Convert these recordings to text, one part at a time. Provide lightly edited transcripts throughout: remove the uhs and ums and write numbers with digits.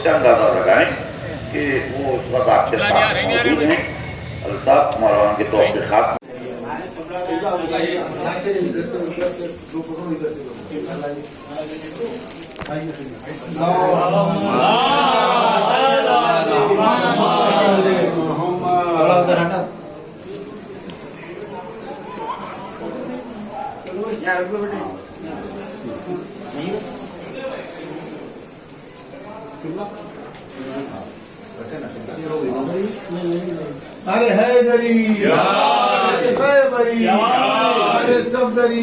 इसका अंदाजा लगाएं कि वो उस वक्त आपके साथ मौजूद हैं। अल्ताफ मौलाना के तौर पे खास अरे हैदरी खैबरी अरे सफदरी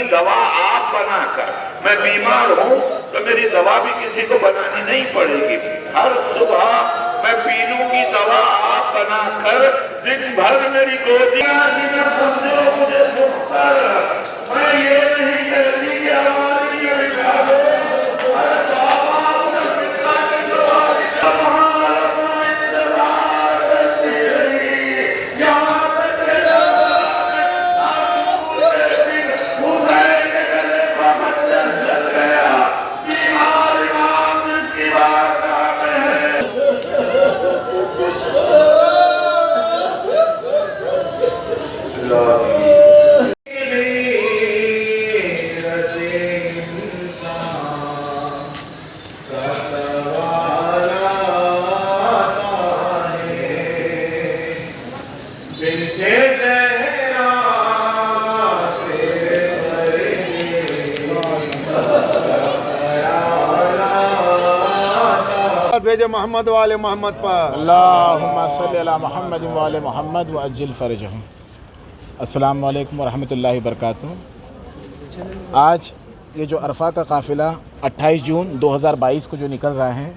दवा आप बनाकर, मैं बीमार हूँ तो मेरी दवा भी किसी को बनानी नहीं पड़ेगी। हर सुबह मैं पी लूंगी दवा आप बनाकर, दिन भर मेरी गोदियां मुझे मैं ये नहीं कहती कि हमारी भेजे मोहम्मद वाले मोहम्मद पर अल्लाहुम्मा सल्ली अला मोहम्मद वाले मोहम्मद व अज्जिल फ़रजहुम। अस्सलामु अलैकुम व रहमतुल्लाहि व बरकातुहू। आज ये जो अरफा का काफ़िला 28 जून 2022 को जो निकल रहा है,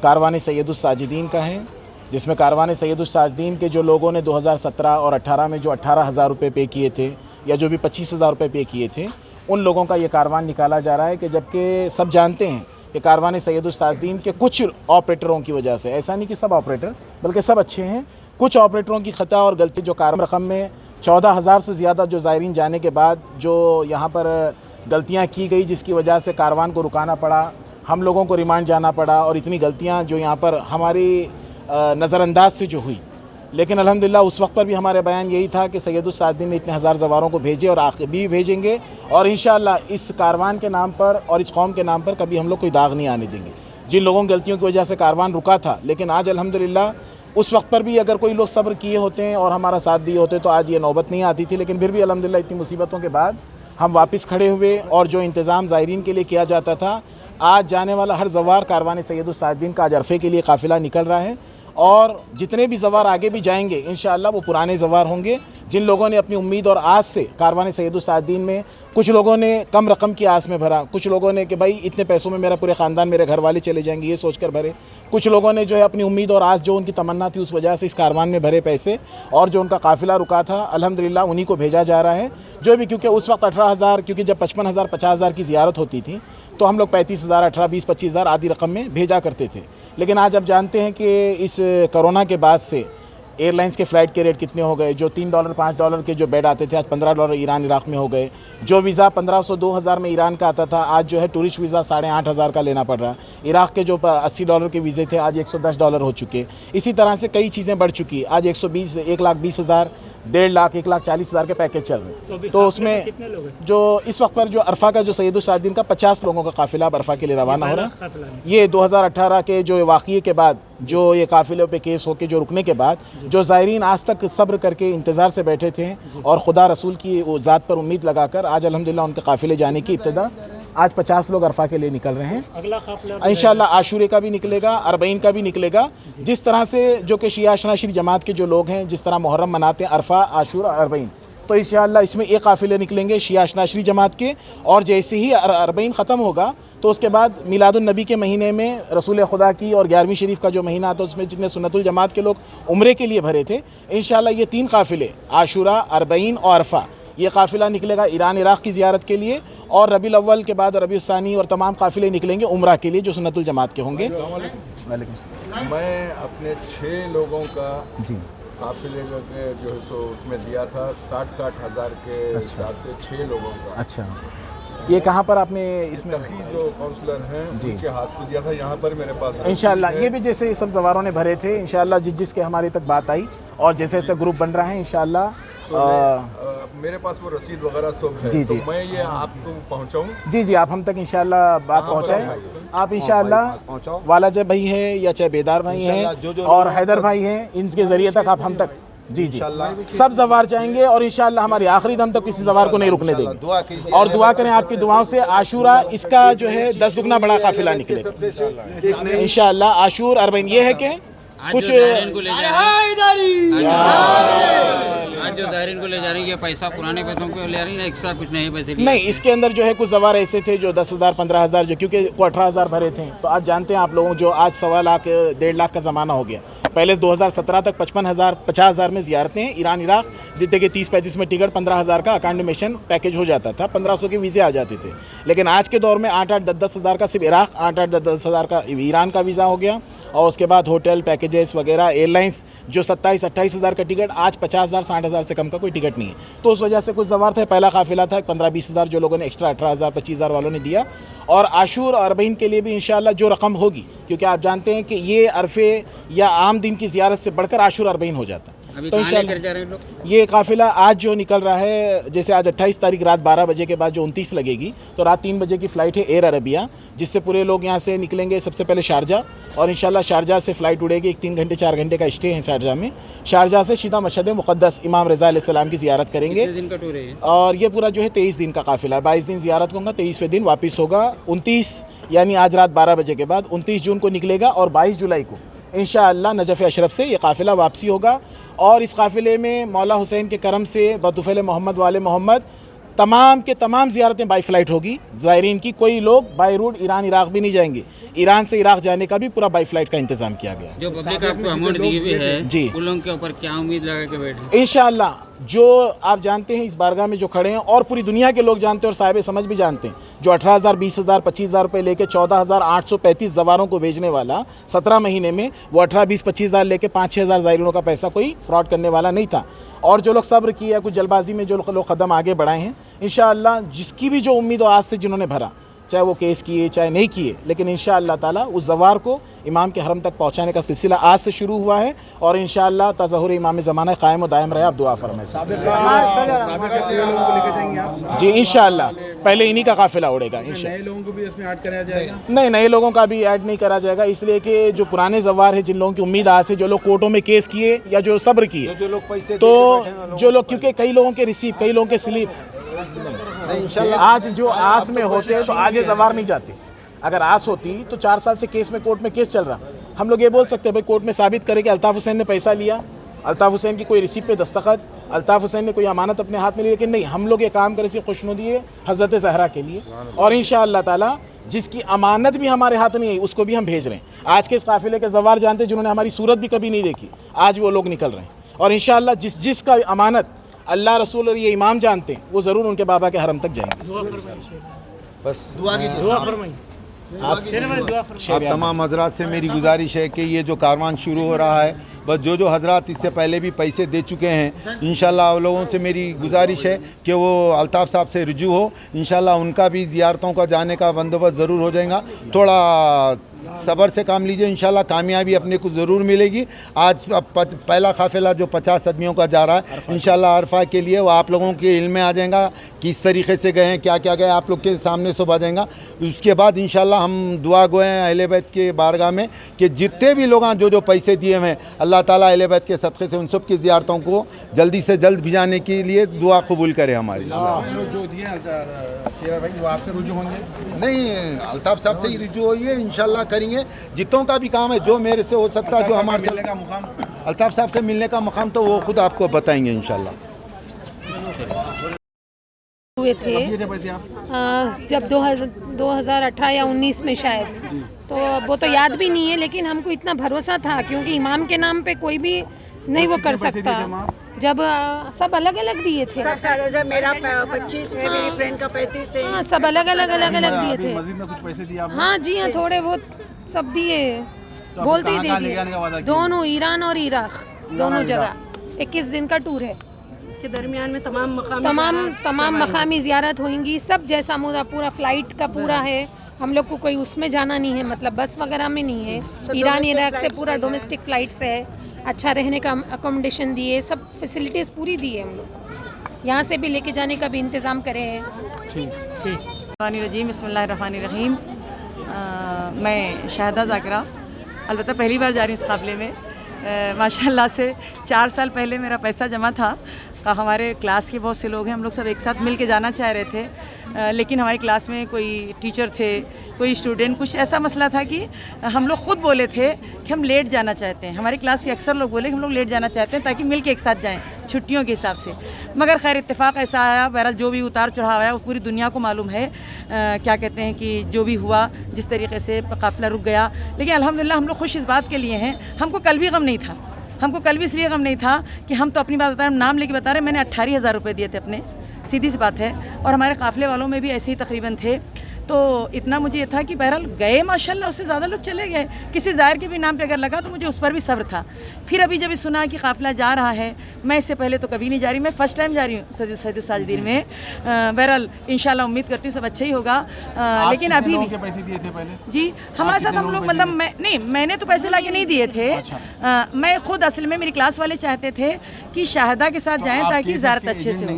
कारवान सैयदुस साजिदीन का है, जिसमें कारवान सैयदुस साजिदीन के जो लोगों ने 2017 और 18 में जो 18,000 रुपये पे किए थे या जो भी 25,000 रुपये पे किए थे, उन लोगों का ये कारवान निकाला जा रहा है कि जबकि सब जानते हैं कि कारवान सैयदुस साजिदीन के कुछ ऑपरेटरों की वजह से, ऐसा नहीं कि सब ऑपरेटर बल्कि सब अच्छे हैं, कुछ ऑपरेटरों की ख़ता और गलती जो कारवान रकम में 14,000 से ज़्यादा जो ज़ायरीन जाने के बाद जो यहाँ पर गलतियाँ की गई, जिसकी वजह से कारवान को रुकाना पड़ा, हम लोगों को रिमांड जाना पड़ा और इतनी गलतियाँ जो यहाँ पर हमारी नज़रअंदाज से जो हुई। लेकिन अल्हम्दुलिल्लाह उस वक्त पर भी हमारे बयान यही था कि सैयदुस साजिदीन ने इतने हज़ार ज़वारों को भेजे और आगे भी भेजेंगे और इंशाअल्लाह इस कारवान के नाम पर और इस कौम के नाम पर कभी हम लोग कोई दाग नहीं आने देंगे। जिन लोगों की गलतियों की वजह से कारवान रुका था, लेकिन आज अल्हम्दुलिल्लाह उस वक्त पर भी अगर कोई लोग सब्र किए होते हैं और हमारा साथ दिए होते तो आज ये नौबत नहीं आती थी। लेकिन फिर भी अल्हम्दुलिल्लाह इतनी मुसीबतों के बाद हम वापस खड़े हुए और जो इंतज़ाम ज़ायरीन के लिए किया जाता था, आज जाने वाला हर ज़वार कारवान सैयदुस साजिदीन का आज अरफे के लिए काफ़िला निकल रहा है और जितने भी ज़वार आगे भी जाएंगे इंशाअल्लाह वो पुराने ज़वार होंगे जिन लोगों ने अपनी उम्मीद और आस से कारवान सैयदुस साजिदीन में, कुछ लोगों ने कम रकम की आस में भरा, कुछ लोगों ने कि भाई इतने पैसों में मेरा पूरे ख़ानदान मेरे घर वाले चले जाएंगे ये सोचकर भरे, कुछ लोगों ने जो है अपनी उम्मीद और आस जो उनकी तमन्ना थी उस वजह से इस कारवान में भरे पैसे और जो उनका काफ़िला रुका था अल्हम्दुलिल्लाह उन्हीं को भेजा जा रहा है। जो भी क्योंकि उस वक्त 18,000, क्योंकि जब 55,000 50,000 की ज़ियारत होती थी तो हम लोग 35,000 18 20 25,000 आदि रकम में भेजा करते थे। लेकिन आज अब जानते हैं कि इस कोरोना के बाद से एयरलाइंस के फ़्लाइट के रेट कितने हो गए। जो $3 $5 के जो बेड आते थे आज $15 ईरान इराक़ में हो गए। जो वीज़ा 1500 2000 में ईरान का आता था आज जो है टूरिस्ट वीज़ा 8,500 का लेना पड़ रहा है। इराक़ के जो $80 के वीज़े थे आज $110 हो चुके। इसी तरह से कई चीज़ें बढ़ चुकी। आज 120 1,20,000 1.5 लाख 1,40,000 के पैकेज चल रहे हैं। तो उसमें जो इस वक्त पर जो अरफा का जो सैयद सादिन का 50 लोगों का काफ़िला अब अरफा के लिए रवाना हो रहा है। ये 2018 के जो वाक़ये के बाद जो ये काफ़िले पे केस होके जो रुकने के बाद जो ज़ायरीन आज तक सब्र करके इंतज़ार से बैठे थे और खुदा रसूल की ज़ात पर उम्मीद लगाकर आज अल्हम्दुलिल्लाह उनके काफ़िले जाने की इब्तिदा, आज 50 लोग अरफा के लिए निकल रहे हैं। अगला काफिला इंशाअल्लाह आशूरे का भी निकलेगा, अरबईन का भी निकलेगा। जिस तरह से जो कि शिया शनाशिरी जमात के जो लोग हैं जिस तरह मुहर्रम मनाते हैं, अरफा, आशूरा, अरबईन, तो इंशाअल्लाह इसमें एक काफ़िले निकलेंगे शिया शनाशिरी जमात के। और जैसे ही अरबईन ख़त्म होगा तो उसके बाद मिलादुन नबी के महीने में रसूल खुदा की और 11वीं शरीफ का जो महीना आता है उसमें जितने सुन्नतुल जमात के लोग उम्रे के लिए भरे थे, इंशाअल्लाह ये 3 काफ़िले आशूरा, अरबईन और अरफा, ये काफ़िला निकलेगा ईरान इराक़ की ज़ियारत के लिए। और रबीउल अव्वल के बाद रबीउल सानी और तमाम काफ़िले निकलेंगे उम्रा के लिए जो सुन्नतुल जमात के होंगे। वालेकुम सलाम। मैं अपने 6 लोगों का जी काफिले के जो है सो उसमें दिया था 60-60 हज़ार के हिसाब से 6 लोगों का। अच्छा, ये कहाँ पर आपने इसमें तभी जो काउंसलर हैं जी। उनके हाथ में दिया था, यहाँ पर मेरे पास इंशाअल्लाह ये भी जैसे सब जवारों ने भरे थे, इंशाअल्लाह जिसके हमारे तक बात आई और जैसे जैसे ग्रुप बन रहा है इंशाअल्लाह मेरे पास वो रसीद वगैरह सब है। जी, तो जी। मैं ये आपको पहुँचाऊँ? जी जी आप हम तक इंशाअल्लाह बात पहुँचाएँ। आप इंशाअल्लाह वालाजा भाई है या चाहे बेदार भाई हैं और हैदर भाई हैं, इनके ज़रिए तक आप हम तक जी जी सब जवार जाएंगे और इंशाअल्लाह हमारी आखिरी दम तक किसी जवार को नहीं रुकने देंगे। और दुआ करें आपकी दुआओं से आशूरा इसका जो है 10 दुगना बड़ा काफिला निकलेगा इंशाअल्लाह। आशूर अरबईन ये है कि कुछ आज जो दायरीन को ले जा रही है पैसा पुराने पैसों को ले रही है, एक्स्ट्रा कुछ नहीं पैसे नहीं, इसके अंदर जो है कुछ जवार ऐसे थे जो 10,000 15,000 जो क्योंकि 18,000 भरे थे। तो आज जानते हैं आप लोगों जो आज 1.25 लाख 1.5 लाख का ज़माना हो गया। पहले 2017 तक 55,000 50,000 में ज़ियारतें ईरान इराक़ जितने के 30-35 में टिकट 15,000 का अकामडेशन पैकेज हो जाता था, 1500 के वीज़े आ जाते थे। लेकिन आज के दौर में 8-8 10-10 हज़ार का सिर्फ इराक़, 8-8 10-10 हज़ार का ईरान का वीज़ा हो गया। और उसके बाद होटल पैकेजेस वगैरह एयरलाइंस जो 27-28 हज़ार का टिकट, आज 50,000 60,000 से कम का कोई टिकट नहीं है। तो उस वजह से कुछ जवार थे, पहला काफिला था 15-20 हज़ार जो लोगों ने एक्स्ट्रा 18,000 25,000 वालों ने दिया। और आशूर और अरबईन के लिए भी इंशाअल्लाह जो रकम होगी, क्योंकि आप जानते हैं कि ये अरफे या आम दिन की ज़ियारत से बढ़कर आशूर अरबईन हो जाता है। तो इंशाअल्लाह ये काफिला आज जो निकल रहा है, जैसे आज 28 तारीख रात 12 बजे के बाद जो 29 लगेगी, तो रात 3 बजे की फ़्लाइट है एयर अरबिया, जिससे पूरे लोग यहाँ से निकलेंगे सबसे पहले शारजा। और इंशाअल्लाह शारजा से फ़्लाइट उड़ेगी, 3 घंटे 4 घंटे का स्टे है शारजा में। शारजा से सीधा मशहद मुक़द्दस इमाम रज़ा अलैहिस्सलाम की ज़ियारत करेंगे। दिन का टूर है और ये पूरा जो है 23 दिन का काफिला, 22 दिन ज़ियारत होगा, 23वें दिन वापस होगा। 29 यानी आज रात 12 बजे के बाद 29 जून को निकलेगा और 22 जुलाई को इंशाअल्लाह नजफ़ अशरफ से ये काफ़िला वापसी होगा। और इस काफ़िले में मौला हुसैन के करम से बतुफ़ैल मोहम्मद वाले मोहम्मद तमाम के तमाम ज़ियारतें बाई फ़्लाइट होगी ज़ायरीन की। कोई लोग बाई रूट ईरान इराक़ भी नहीं जाएंगे, ईरान से इराक़ जाने का भी पूरा बाई फ़्लाइट का इंतज़ाम किया गया। जो पब्लिक आपको अमाउंट दी हुई है जी, उन लोगों के ऊपर क्या उम्मीद लगा के बैठे? इंशाअल्लाह जो आप जानते हैं इस बारगाह में जो खड़े हैं और पूरी दुनिया के लोग जानते हैं और साहिब समझ भी जानते हैं, जो 18,000 20,000 25,000 रुपये लेके 14,835 जवारों को भेजने वाला 17 महीने में, वो 18 20 25,000 लेके 5-6 हज़ार ज़ायरीनों का पैसा कोई फ्रॉड करने वाला नहीं था। और जो लोग सब्र किया, कुछ जल्दबाजी में जो लोग कदम आगे बढ़ाए हैं, इंशाअल्लाह जिसकी भी जो उम्मीद और आज से जिन्होंने भरा, चाहे वो केस किए चाहे नहीं किए, लेकिन इंशाअल्लाह ताला उस जवार को इमाम के हरम तक पहुँचाने का सिलसिला आज से शुरू हुआ है। और इंशाअल्लाह तज़हुर इमाम ज़माना कायम व दायम रहे। आप दुआ फरमाएं जी। इंशाअल्लाह पहले इन्हीं का काफिला उड़ेगा। नए लोगों को भी इसमें ऐड कराया जाएगा? नहीं, नए लोगों का भी ऐड नहीं करा जाएगा, इसलिए कि जो पुराने जवार है, जिन लोगों की उम्मीद आज से, जो लोग कोर्टों में केस किए या जो सब्र किए, तो जो लोग, क्योंकि कई लोगों के रिसीव, कई लोगों के स्लिप आज जो आस में होते हैं तो आज ये जवार नहीं जाते। अगर आस होती तो 4 साल से केस में, कोर्ट में केस चल रहा, हम लोग ये बोल सकते हैं भाई कोर्ट में साबित करे कि अल्ताफ़ हुसैन ने पैसा लिया, अल्ताफ़ हुसैन की कोई रिसीप्ट पे दस्तखत, अल्ताफ़ हुसैन ने कोई अमानत अपने हाथ में ली, लेकिन नहीं, हम लोग ये काम करें सिर्फ खुशनुदी है हज़रत ज़हरा के लिए। और इंशाअल्लाह ताला जिसकी अमानत भी हमारे हाथ नहीं आई उसको भी हम भेज रहे हैं। आज के इस काफ़िले के जवार जानते हैं जिन्होंने हमारी सूरत भी कभी नहीं देखी, आज वो लोग निकल रहे हैं। और इंशाअल्लाह जिसका अमानत अल्लाह रसूल और ये इमाम जानते हैं, वो ज़रूर उनके बाबा के हरम तक जाएंगे। बस आप तमाम हजरात से मेरी गुजारिश है कि ये जो कारवान शुरू हो रहा है, बस जो हजरात इससे पहले भी पैसे दे चुके हैं, इंशाल्लाह आप लोगों से मेरी गुजारिश है कि वो अल्ताफ़ साहब से रुजू हो, इंशाल्लाह उनका भी ज़ियारतों का जाने का बंदोबस्त ज़रूर हो जाएगा। थोड़ा सब्र से काम लीजिए, इंशाल्लाह कामयाबी अपने को ज़रूर मिलेगी। आज पहला काफ़िला जो 50 आदमियों का जा रहा है इंशाल्लाह अरफा के लिए, वो आप लोगों के इल्म में आ जाएगा किस तरीके से गए हैं, क्या क्या गए, आप लोग के सामने सब आ जाएगा। उसके बाद इंशाल्लाह हम दुआ गए हैं अहले बैत के बारगाह में कि जितने भी लोग जो पैसे दिए हुए हैं अल्लाह ताला अहले बैत के सदक़े से उन सब की ज़ियारतों को जल्दी से जल्द भिजाने के लिए दुआ कबूल करे हमारी। जो दिए शेर भाई वो आपसे रुजू होंगे? नहीं, अल्ताफ़ साहब से ही रुजू होइए, इंशाल्लाह करेंगे जितनों का भी काम है जो मेरे से हो सकता है, जो हमारे मिलने का मुकाम, अल्ताफ़ साहब से मिलने का मकाम तो वो खुद आपको बताएंगे इंशाल्लाह। हुए थे ये थे पैसे आप? जब 2018 या 19 में शायद, तो वो तो याद भी नहीं है, लेकिन हमको इतना भरोसा था क्योंकि इमाम के नाम पे कोई भी नहीं वो कर सकता। जब सब अलग अलग दिए थे, जब मेरा 25 है, मेरी फ्रेंड का 35 है। हाँ, सब अलग अलग दिए थे। मस्जिद में कुछ पैसे दिए आपने? हाँ जी हाँ, थोड़े बहुत सब दिए, बोलते ही दे दिए। दोनों ईरान और इराक दोनों जगह 21 दिन का टूर है। इसके दरमियान में तमाम मकामी ज़ियारत होंगी, सब जैसा पूरा फ्लाइट का पूरा है। हम लोग को कोई उसमें जाना नहीं है, मतलब बस वगैरह में नहीं है। ईरान इराक से पूरा डोमेस्टिक फ़्लाइट्स है, अच्छा रहने का अकोमोडेशन दिए, सब फैसिलिटीज़ पूरी दी है हम लोग को। यहाँ से भी लेके जाने का भी इंतज़ाम करे हैं। बिस्मिल्लाहिर्रहमानिर्रहीम। मैं शाहिदा ज़ाकिरा अलबत्ता पहली बार जा रही हूँ इस काफ़िले में। माशाल्लाह से 4 साल पहले मेरा पैसा जमा था। हमारे क्लास के बहुत से लोग हैं, हम लोग सब एक साथ मिल के जाना चाह रहे थे, लेकिन हमारी क्लास में कोई टीचर थे, कोई स्टूडेंट, कुछ ऐसा मसला था कि हम लोग खुद बोले थे कि हम लेट जाना चाहते हैं। हमारी क्लास के अक्सर लोग बोले कि हम लोग लेट जाना चाहते हैं ताकि मिल के एक साथ जाएं छुट्टियों के हिसाब से। मगर खैर इत्तेफाक ऐसा आया, बहरहाल जो भी उतार चढ़ाव आया वो पूरी दुनिया को मालूम है। क्या कहते हैं कि जो भी हुआ, जिस तरीके से काफ़िला रुक गया, लेकिन अल्हम्दुलिल्लाह हम लोग खुश इस बात के लिए हैं, हमको कल भी गम नहीं था। हमको कल भी इसलिए गम नहीं था कि हम तो अपनी बात बता रहे हैं, नाम लेके बता रहे हैं, मैंने 18,000 रुपये दिए थे अपने, सीधी सी बात है। और हमारे काफ़िले वालों में भी ऐसे ही तकरीबन थे। तो इतना मुझे ये था कि बहरहाल गए माशाल्लाह, उससे ज़्यादा लोग चले गए। किसी ज़ाहिर के भी नाम पे अगर लगा तो मुझे उस पर भी सब्र था। फिर अभी जब सुना कि काफ़िला जा रहा है, मैं इससे पहले तो कभी नहीं जा रही, मैं फ़र्स्ट टाइम जा रही हूँ सैयद साजिदीन में। बहरहाल इंशाल्लाह उम्मीद करती हूँ सब अच्छा ही होगा। लेकिन अभी भी पैसे दिए थे पहले? जी, हमारे साथ हम लोग, मतलब मैंने तो पैसे लाके नहीं दिए थे। मैं खुद असल में मेरी क्लास वाले चाहते थे कि शाहिदा के साथ जाएँ ताकि ज़ियारत अच्छे से हो।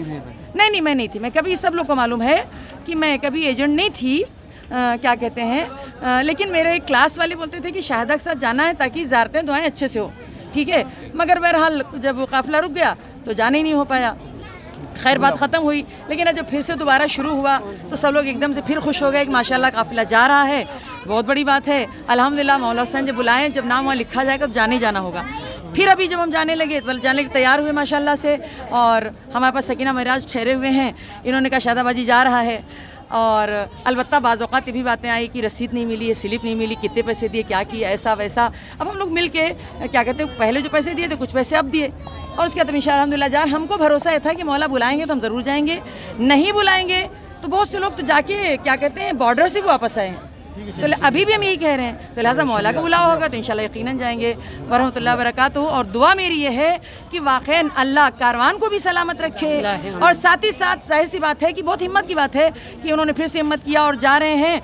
नहीं, मैं नहीं थी। मैं कभी, सब लोग को मालूम है कि मैं कभी एजेंट नहीं थी। क्या कहते हैं, लेकिन मेरे क्लास वाले बोलते थे कि शाहिदा के साथ जाना है ताकि ज़ियारतें दुआएं अच्छे से हो, ठीक है। मगर बहरहाल जब काफ़िला रुक गया तो जाना ही नहीं हो पाया। खैर बात ख़त्म हुई, लेकिन जब फिर से दोबारा शुरू हुआ तो सब लोग एकदम से फिर खुश हो गए कि माशाल्लाह काफ़िला जा रहा है, बहुत बड़ी बात है। अल्हम्दुलिल्लाह मौला हुसैन जब बुलाएं, जब नाम वहाँ लिखा जाएगा तो जाने जाना होगा। फिर अभी जब हम जाने लगे तो जाने के तैयार हुए माशाल्लाह से, और हमारे पास सकीना महराज ठहरे हुए हैं। इन्होंने कहा शादाबाजी जा रहा है, और अलबत्ता बाज़ औक़ात ये भी बातें आई कि रसीद नहीं मिली है, स्लिप नहीं मिली, कितने पैसे दिए, क्या किया, ऐसा वैसा। अब हम लोग मिल के क्या कहते हैं, पहले जो पैसे दिए थे कुछ पैसे अब दिए, और उसके बाद इंशाअल्लाह अल्हम्दुलिल्लाह जा। हमको भरोसा ये था कि मौला बुलाएंगे तो हम ज़रूर जाएंगे, नहीं बुलाएंगे तो बहुत से लोग तो जाके क्या कहते हैं बॉर्डर से भी वापस आए हैं। तो अभी भी हम यही कह रहे हैं, तो लिहाजा मौला का बुलावा होगा तो इंशाल्लाह यकीनन जाएंगे। वरहमतुल्लाह वबरकातुहू। और दुआ मेरी ये है कि वाक़ईन अल्लाह कारवान को भी सलामत रखे, और साथ ही साथ जाहिर सी बात है कि बहुत हिम्मत की बात है कि उन्होंने फिर से हिम्मत किया और जा रहे हैं।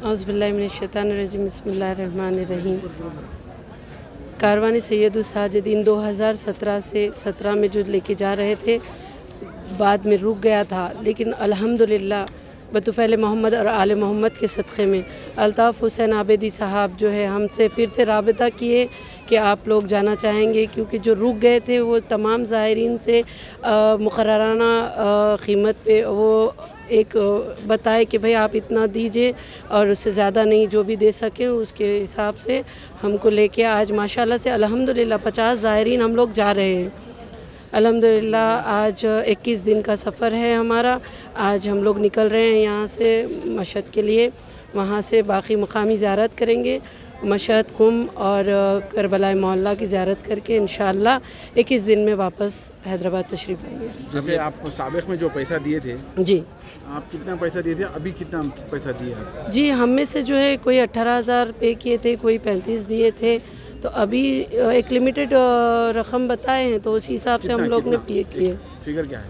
औज़ुबिल्लाहि मिनश्शैतानिर्रजीम, बिस्मिल्लाहिर्रहमानिर्रहीम। कारवान सैयद साजिदीन 2017 में जो लेके जा रहे थे, बाद में रुक गया था, लेकिन अल्हम्दुलिल्लाह बतौफ़ैल मोहम्मद और आले मोहम्मद के सदक़े में अल्ताफ़ हुसैन आबिदी साहब जो है हमसे फिर से राबिता किए कि आप लोग जाना चाहेंगे, क्योंकि जो रुक गए थे वो तमाम ज़ाहिरीन से मुक़र्रराना क़ीमत पे वो एक बताए कि भाई आप इतना दीजिए और उससे ज़्यादा नहीं, जो भी दे सकें उसके हिसाब से हमको लेके आज माशाल्लाह से अल्हम्दुलिल्लाह 50 ज़ाहिरीन हम लोग जा रहे हैं। अल्हम्दुलिल्लाह आज 21 दिन का सफ़र है हमारा। आज हम लोग निकल रहे हैं यहाँ से मशहद के लिए, वहाँ से बाकी मकामी ज़ियारत करेंगे, मशहद, कुम और करबला मोहल्ला की ज़ियारत करके इंशाअल्लाह 21 दिन में वापस हैदराबाद तशरीफ़ लाएंगे। जैसे आप साबिक़ में जो पैसा दिए थे, जी आप कितना पैसा दिए थे, अभी कितना पैसा दिए आप? जी, हम में से जो है कोई 18,000 पे किए थे, कोई 35 दिए थे, तो अभी एक लिमिटेड रकम बताए हैं, तो उसी हिसाब से हम लोग ने पे किए। फिगर क्या है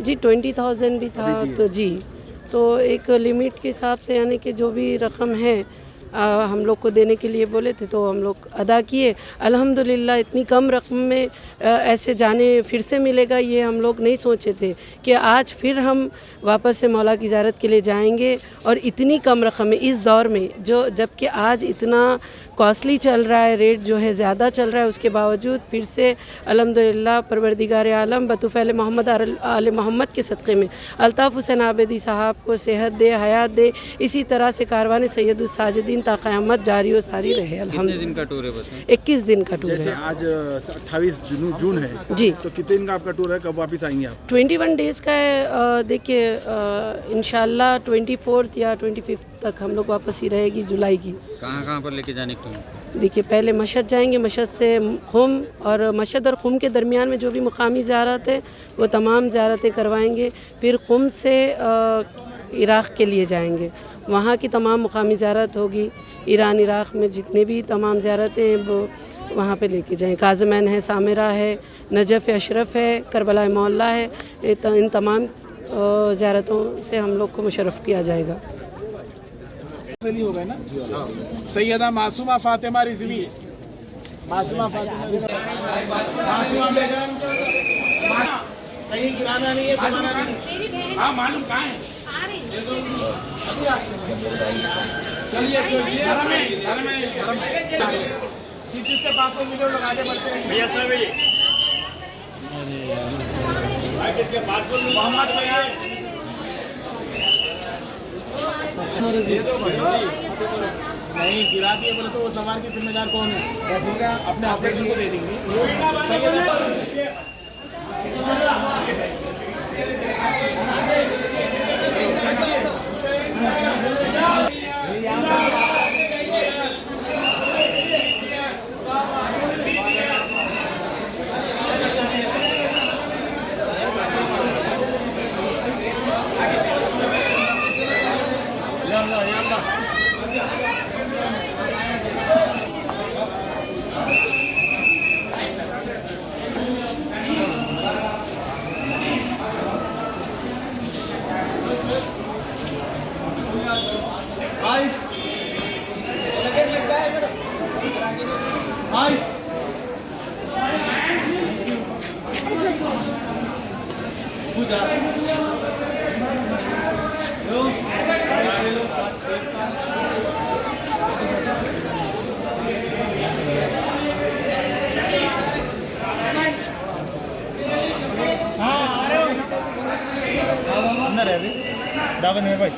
जी 20,000 भी था तो जी, तो एक लिमिट के हिसाब से, यानी कि जो भी रकम है हम लोग को देने के लिए बोले थे, तो हम लोग अदा किए। अल्हम्दुलिल्लाह इतनी कम रकम में ऐसे जाने फिर से मिलेगा, ये हम लोग नहीं सोचे थे कि आज फिर हम वापस से मौला की ज़ियारत के लिए जाएंगे और इतनी कम रकम में इस दौर में, जो जबकि आज इतना कॉस्टली चल रहा है, रेट जो है ज़्यादा चल रहा है, उसके बावजूद फिर से अल्हम्दुलिल्लाह परवरदिगार आलम बतूफ़ैल मोहम्मद आले मोहम्मद के सदक़े में अल्ताफ़ हुसैन आबिदी साहब को सेहत दे, हयात दे, इसी तरह से कारवान सैयदुस साजिदीन ता क़यामत जारी व सारी रहे। कितने दिन का टूर है बताएं? 21 दिन का टूर जैसे है आज 28 जून है जी। तो कितने दिन का आपका टूर है, कब वापस आएंगे आप? 21 डेज़ का है। देखिए इंशाल्लाह 24 या 25 तक हम लोग वापस ही रहेगी जुलाई की। कहाँ पर लेके जाने को? देखिए पहले मशहद जाएंगे, मशहद से खुम, और मशहद और खुम के दरमियान में जो भी मुकामी ज़ियारत है वो तमाम ज़ियारतें करवाएंगे। फिर खुम से इराक़ के लिए जाएंगे, वहाँ की तमाम मुकामी ज़ियारत होगी। ईरान इराक़ में जितने भी तमाम ज़ियारतें हैं वो वहाँ पे लेके जाएँ। काज़मैन है, सामिरा है, नजफ़ अशरफ है, करबला मोहल्ला है, इन तमाम ज़ियारतों से हम लोग को मुशर्रफ़ किया जाएगा। नहीं हो गए ना? सैयदा मासूमा फातिमा रिजवी, मासूमा बेगम, कहीं गिराना नहीं है, बनाना नहीं। हाँ मालूम कहाँ है? चलिए जिसके पास कोई वीडियो लगाने पड़ते हैं भैया साहब, किसके पास मोहम्मद भैया नहीं गिरा दिए बोले तो वो सवाल की जिम्मेदार कौन है? अपने ऑपरेटर को दे देंगे। दावन है भाई।